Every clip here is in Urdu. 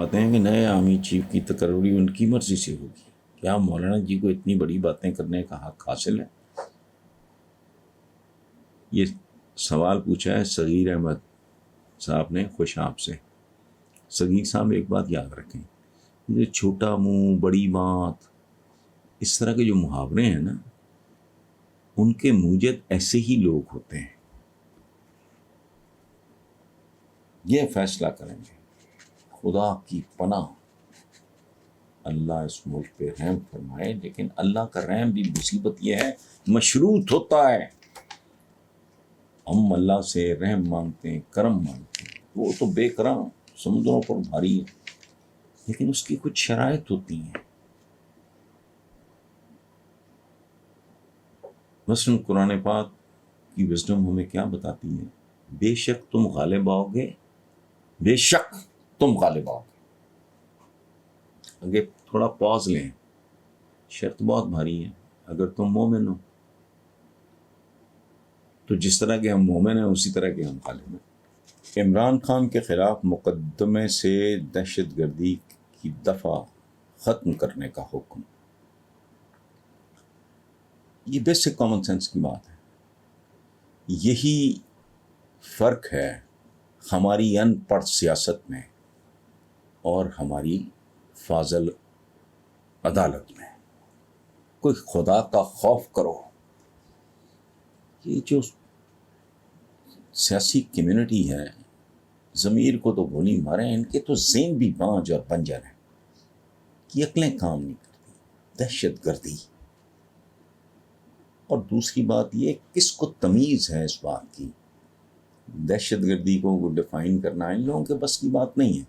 آتے ہیں کہ نئے آرمی چیف کی تقرری ان کی مرضی سے ہوگی. کیا مولانا جی کو اتنی بڑی باتیں کرنے کا حق حاصل ہے؟ یہ سوال پوچھا ہے صغیر احمد صاحب نے خوشاب سے. صغیر صاحب ایک بات یاد رکھیں، یہ چھوٹا منہ بڑی بات اس طرح کے جو محاورے ہیں نا، ان کے موجد ایسے ہی لوگ ہوتے ہیں. یہ فیصلہ کریں گے. خدا کی پناہ اللہ اس ملک پہ رحم فرمائے، لیکن اللہ کا رحم بھی مصیبت یہ ہے مشروط ہوتا ہے. ہم اللہ سے رحم مانگتے ہیں، کرم مانگتے ہیں، وہ تو بے کرم سمندروں پر بھاری ہے، لیکن اس کی کچھ شرائط ہوتی ہیں. مثلاً قرآن پاک کی وزڈم ہمیں کیا بتاتی ہے؟ بے شک تم غالب آؤ گے، بے شک تم غالب آؤ گے. آگے تھوڑا پاز لیں، شرط بہت بھاری ہے. اگر تم مومن ہو تو جس طرح کے ہم مومن ہیں اسی طرح کے ہم غالب ہیں. عمران خان کے خلاف مقدمے سے دہشت گردی کی دفعہ ختم کرنے کا حکم. یہ بیسک کامن سینس کی بات ہے. یہی فرق ہے ہماری ان پڑھ سیاست میں اور ہماری فاضل عدالت میں. کوئی خدا کا خوف کرو. یہ جو سیاسی کمیونٹی ہے ضمیر کو تو گولی مارے، ان کے تو ذہن بھی بانج اور بنجر ہیں، یہ عقلیں کام نہیں کرتی. دہشت گردی. اور دوسری بات یہ کس کو تمیز ہے اس بات کی؟ دہشت گردی کو ڈیفائن کرنا ان لوگوں کے بس کی بات نہیں ہے.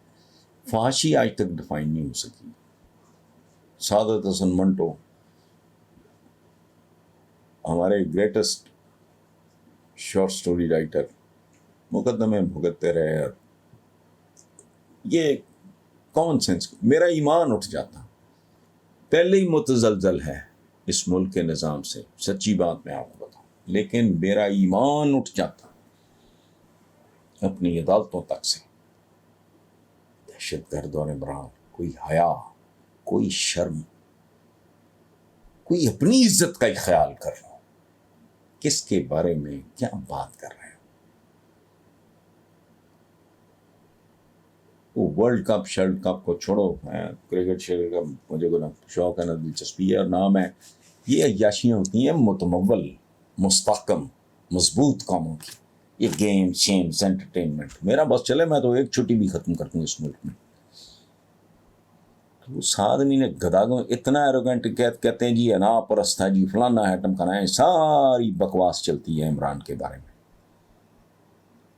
فحاشی آج تک ڈیفائن نہیں ہو سکی. سعادت حسن منٹو ہمارے گریٹسٹ شارٹ سٹوری رائٹر مقدمے بھگتتے رہے. یہ کامن سینس. میرا ایمان اٹھ جاتا. پہلے ہی متزلزل ہے اس ملک کے نظام سے، سچی بات میں آپ کو بتاؤں، لیکن میرا ایمان اٹھ جاتا اپنی عدالتوں تک سے. دہشت گرد اور عمران، کوئی حیا، کوئی شرم، کوئی اپنی عزت کا ہی خیال کر لو. کس کے بارے میں کیا بات کر رہے ہیں؟ وہ ورلڈ کپ شرلڈ کپ کو چھوڑو، میں کرکٹ کا مجھے کوئی شوق ہے نہ دلچسپی ہے اور نام ہے. یہ عیاشیاں ہوتی ہیں متمول مستحکم مضبوط کاموں کی. یہ گیم شیمز انٹرٹینمنٹ میرا بس چلے، میں تو ایک چھٹی بھی ختم کر دوں اس ملک میں. تو اس آدمی نے گداگوں اتنا ایروگنٹ کہتے ہیں جی انا پرست ہے جی فلانا ہے ٹمکانا ہے. ساری بکواس چلتی ہے عمران کے بارے میں.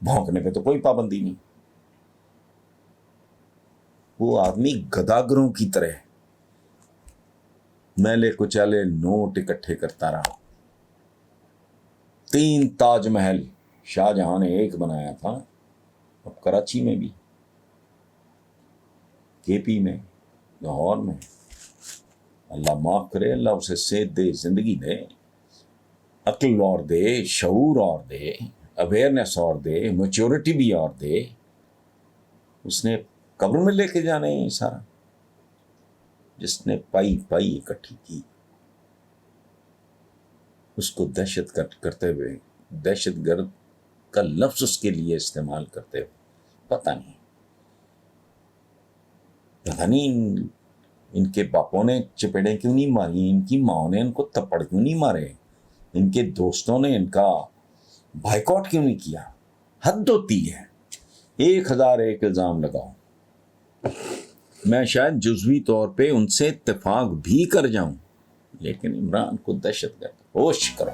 بھونکنے پہ تو کوئی پابندی نہیں. وہ آدمی گداگروں کی طرح میلے کچالے نوٹ اکٹھے کرتا رہا. 3 تاج محل شاہ جہاں نے ایک بنایا تھا، اب کراچی میں بھی، کے پی میں، لاہور میں. اللہ معاف کرے، اللہ اسے صحت دے، زندگی دے، عقل اور دے، شعور اور دے، اویئرنیس اور دے، میچورٹی بھی اور دے. اس نے قبر میں لے کے جانا ہے سارا، جس نے پائی پائی اکٹھی کی. اس کو دہشت گرد کرتے ہوئے، دہشت گرد کا لفظ اس کے لیے استعمال کرتے ہوئے، پتہ نہیں ان کے باپوں نے چپیڑیں کیوں نہیں ماری، ان کی ماں نے ان کو تھپڑ کیوں نہیں مارے، ان کے دوستوں نے ان کا بائیکاٹ کیوں نہیں کیا. حد ہوتی ہے. 1001 الزام لگاؤ. میں شاید جزوی طور پہ ان سے اتفاق بھی کر جاؤں، لیکن عمران کو دہشت گرد ہوش کرو.